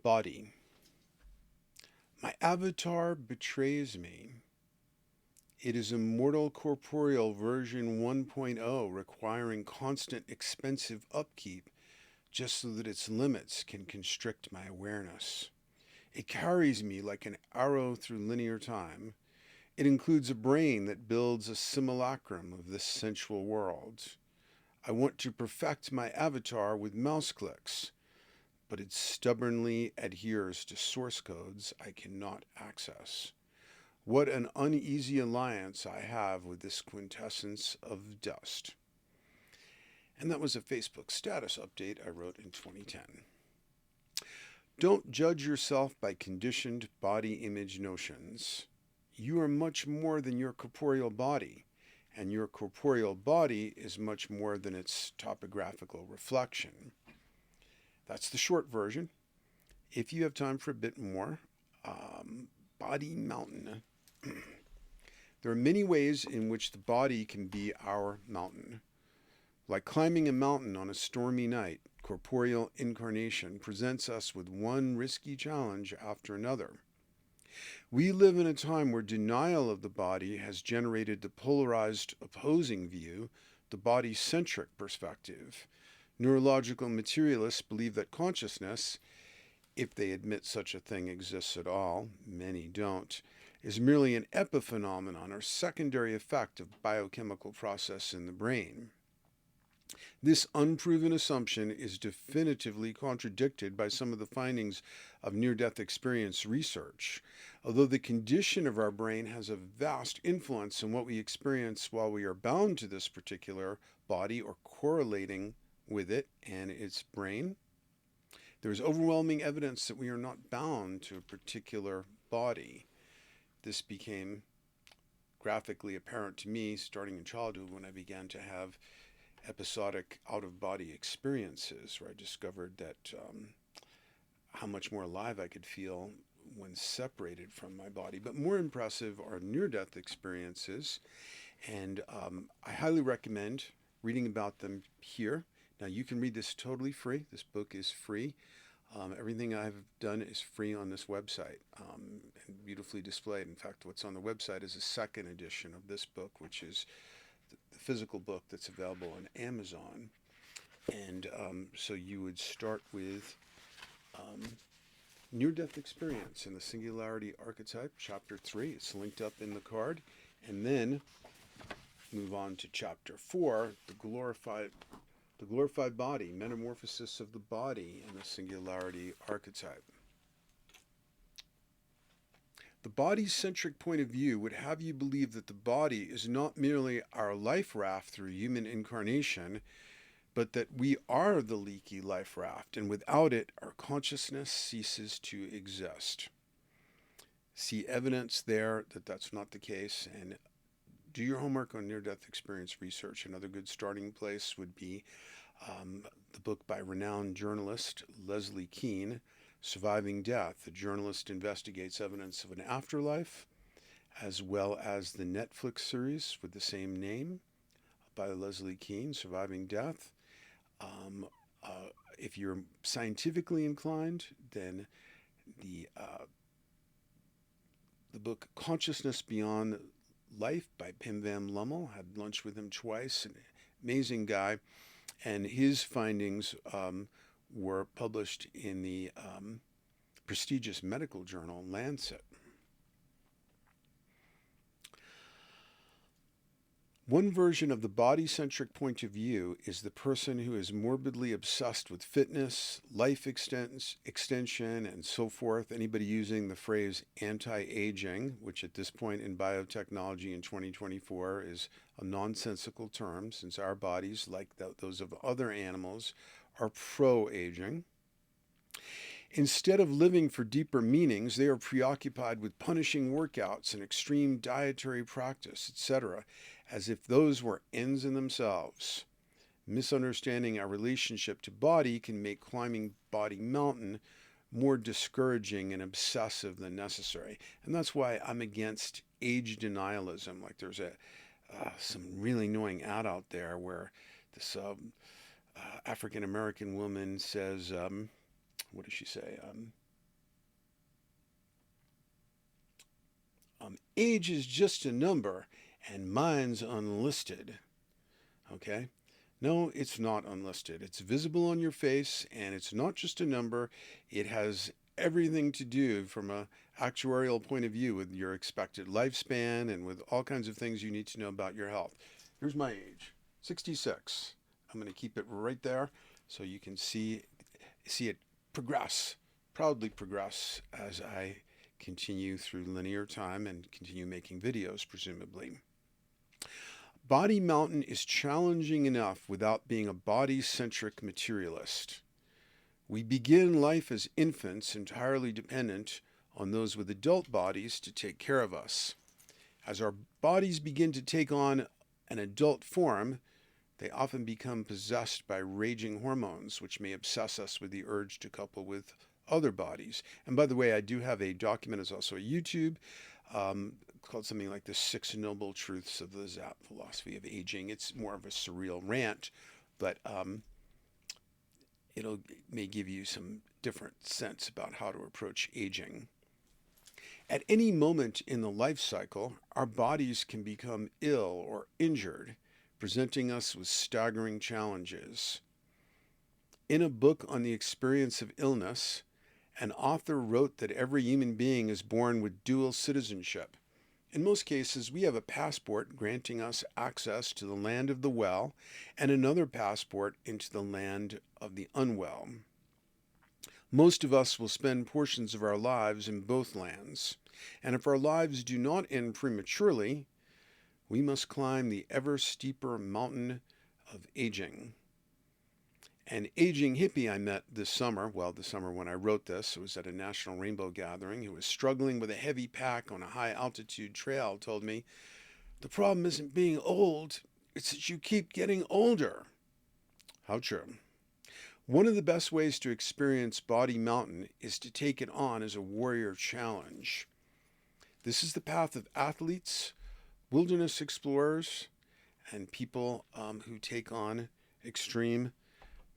Body. My avatar betrays me. It is a mortal corporeal version 1.0 requiring constant expensive upkeep just so that its limits can constrict my awareness. It carries me like an arrow through linear time. It includes a brain that builds a simulacrum of this sensual world. I want to perfect my avatar with mouse clicks, but it stubbornly adheres to source codes I cannot access. What an uneasy alliance I have with this quintessence of dust. And that was a Facebook status update I wrote in 2010. Don't judge yourself by conditioned body image notions. You are much more than your corporeal body, and your corporeal body is much more than its topographical reflection. That's the short version. If you have time for a bit more, Body Mountain. There are many ways in which the body can be our mountain. Like climbing a mountain on a stormy night, corporeal incarnation presents us with one risky challenge after another. We live in a time where denial of the body has generated the polarized opposing view, the body-centric perspective. Neurological materialists believe that consciousness, if they admit such a thing exists at all, many don't, is merely an epiphenomenon or secondary effect of biochemical process in the brain. This unproven assumption is definitively contradicted by some of the findings of near-death experience research. Although the condition of our brain has a vast influence on what we experience while we are bound to this particular body or correlating with it and its brain, there is overwhelming evidence that we are not bound to a particular body. This became graphically apparent to me starting in childhood when I began to have episodic out-of-body experiences where I discovered that how much more alive I could feel when separated from my body. But more impressive are near-death experiences, and I highly recommend reading about them here. Now, you can read this totally free. This book is free. Everything I've done is free on this website and beautifully displayed. In fact, what's on the website is a second edition of this book, which is the physical book that's available on Amazon. And so you would start with Near-Death Experience and the Singularity Archetype, Chapter 3. It's linked up in the card. And then move on to Chapter 4, the glorified body, metamorphosis of the body and the singularity archetype. The body-centric point of view would have you believe that the body is not merely our life raft through human incarnation, but that we are the leaky life raft, and without it, our consciousness ceases to exist. See evidence there that that's not the case, and do your homework on near-death experience research. Another good starting place would be the book by renowned journalist Leslie Kean, Surviving Death. The journalist investigates evidence of an afterlife, as well as the Netflix series with the same name by Leslie Kean, Surviving Death. If you're scientifically inclined, then the book Consciousness Beyond Life by Pim Van Lommel. Had lunch with him twice. An amazing guy. And his findings were published in the prestigious medical journal Lancet. One version of the body-centric point of view is the person who is morbidly obsessed with fitness, life extension, and so forth. Anybody using the phrase anti-aging, which at this point in biotechnology in 2024 is a nonsensical term, since our bodies, like those of other animals, are pro-aging. Instead of living for deeper meanings, they are preoccupied with punishing workouts and extreme dietary practice, etc., as if those were ends in themselves. Misunderstanding our relationship to body can make climbing Body Mountain more discouraging and obsessive than necessary. And that's why I'm against age denialism. Like there's some really annoying ad out there where this African-American woman says, what does she say? Age is just a number, and mine's unlisted. Okay? No, it's not unlisted. It's visible on your face, and it's not just a number. It has everything to do from a actuarial point of view with your expected lifespan and with all kinds of things you need to know about your health. Here's my age, 66. I'm going to keep it right there so you can see it progress, proudly progress as I continue through linear time and continue making videos, presumably. Body Mountain is challenging enough without being a body-centric materialist. We begin life as infants entirely dependent on those with adult bodies to take care of us. As our bodies begin to take on an adult form, they often become possessed by raging hormones, which may obsess us with the urge to couple with other bodies. And by the way, I do have a document, it's also a YouTube, called something like the 6 Noble Truths of the Zap Philosophy of Aging. It's more of a surreal rant, but it may give you some different sense about how to approach aging. At any moment in the life cycle, our bodies can become ill or injured, presenting us with staggering challenges. In a book on the experience of illness, an author wrote that every human being is born with dual citizenship. In most cases, we have a passport granting us access to the land of the well and another passport into the land of the unwell. Most of us will spend portions of our lives in both lands, and if our lives do not end prematurely, we must climb the ever steeper mountain of aging. An aging hippie I met this summer, the summer when I wrote this, it was at a National Rainbow Gathering, who was struggling with a heavy pack on a high altitude trail, told me, "The problem isn't being old, it's that you keep getting older." How true. One of the best ways to experience Body Mountain is to take it on as a warrior challenge. This is the path of athletes, wilderness explorers, and people who take on extreme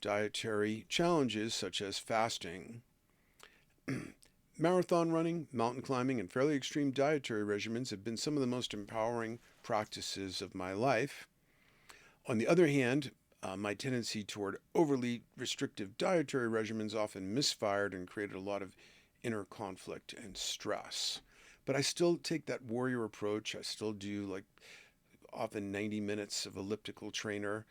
dietary challenges such as fasting. Marathon running, mountain climbing, and fairly extreme dietary regimens have been some of the most empowering practices of my life. On the other hand, my tendency toward overly restrictive dietary regimens often misfired and created a lot of inner conflict and stress. But I still take that warrior approach. I still do often 90 minutes of elliptical trainer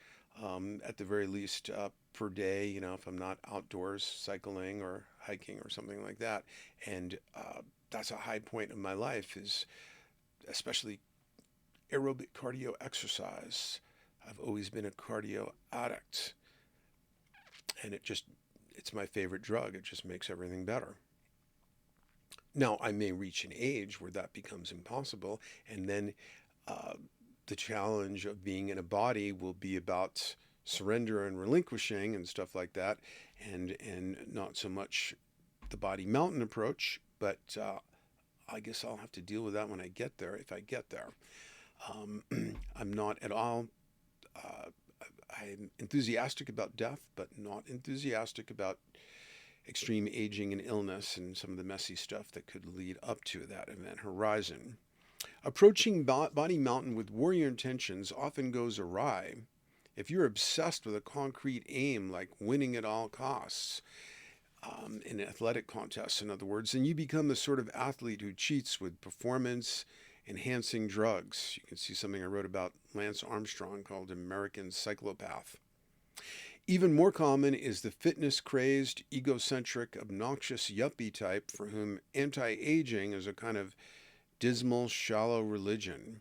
at the very least per day, if I'm not outdoors cycling or hiking or something like that. And that's a high point of my life, is especially aerobic cardio exercise. I've always been a cardio addict, and it's my favorite drug. It just makes everything better. Now, I may reach an age where that becomes impossible, and then the challenge of being in a body will be about surrender and relinquishing and stuff like that, and not so much the Body Mountain approach, but I guess I'll have to deal with that when I get there, if I get there. I'm not at all, I'm enthusiastic about death, but not enthusiastic about extreme aging and illness and some of the messy stuff that could lead up to that event horizon. Approaching Body Mountain with warrior intentions often goes awry. If you're obsessed with a concrete aim like winning at all costs, in athletic contests, in other words, then you become the sort of athlete who cheats with performance enhancing drugs. You can see something I wrote about Lance Armstrong called American Cyclopath. Even more common is the fitness-crazed, egocentric, obnoxious yuppie type for whom anti-aging is a kind of dismal, shallow religion.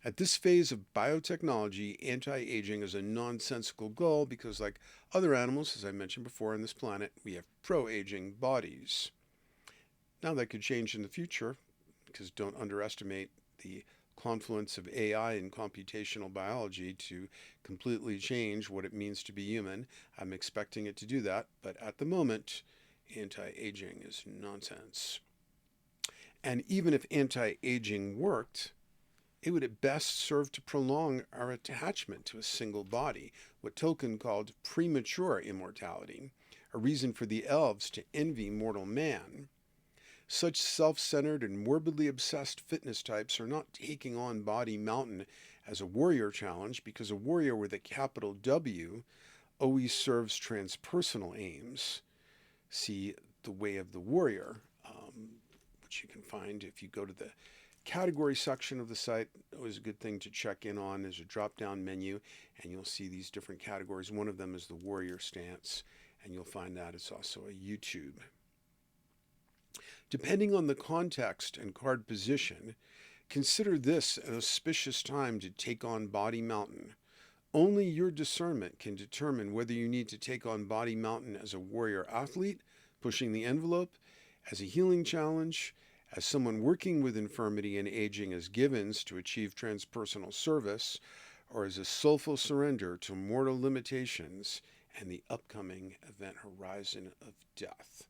At this phase of biotechnology, anti-aging is a nonsensical goal because, like other animals, as I mentioned before on this planet, we have pro-aging bodies. Now that could change in the future, because don't underestimate the confluence of AI and computational biology to completely change what it means to be human. I'm expecting it to do that, but at the moment, anti-aging is nonsense. And even if anti-aging worked, it would at best serve to prolong our attachment to a single body, what Tolkien called premature immortality, a reason for the elves to envy mortal man. Such self-centered and morbidly obsessed fitness types are not taking on Body Mountain as a warrior challenge, because a warrior with a capital W always serves transpersonal aims. See The Way of the Warrior, which you can find if you go to the category section of the site. Always a good thing to check in on. There's a drop down menu, and you'll see these different categories. One of them is the warrior stance, and you'll find that it's also a YouTube. Depending on the context and card position, consider this an auspicious time to take on Body Mountain. Only your discernment can determine whether you need to take on Body Mountain as a warrior athlete, pushing the envelope, as a healing challenge, as someone working with infirmity and aging as givens to achieve transpersonal service, or as a soulful surrender to mortal limitations and the upcoming event horizon of death.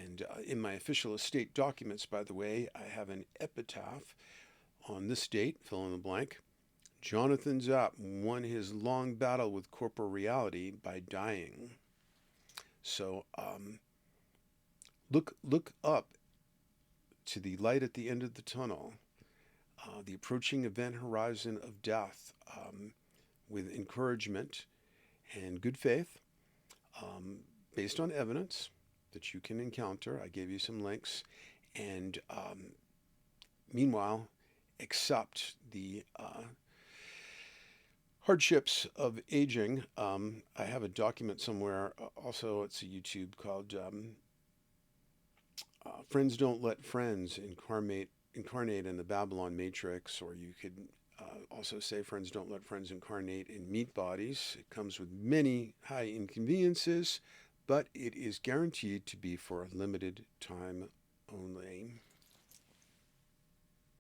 And in my official estate documents, by the way, I have an epitaph on this date, fill in the blank. Jonathan Zapp won his long battle with corporal reality by dying. So look up to the light at the end of the tunnel, the approaching event horizon of death, with encouragement and good faith, based on evidence that you can encounter. I gave you some links. And meanwhile, accept the hardships of aging. I have a document somewhere. Also, it's a YouTube called Friends Don't Let Friends Incarnate in the Babylon Matrix, or you could also say Friends Don't Let Friends Incarnate in Meat Bodies. It comes with many high inconveniences, but it is guaranteed to be for a limited time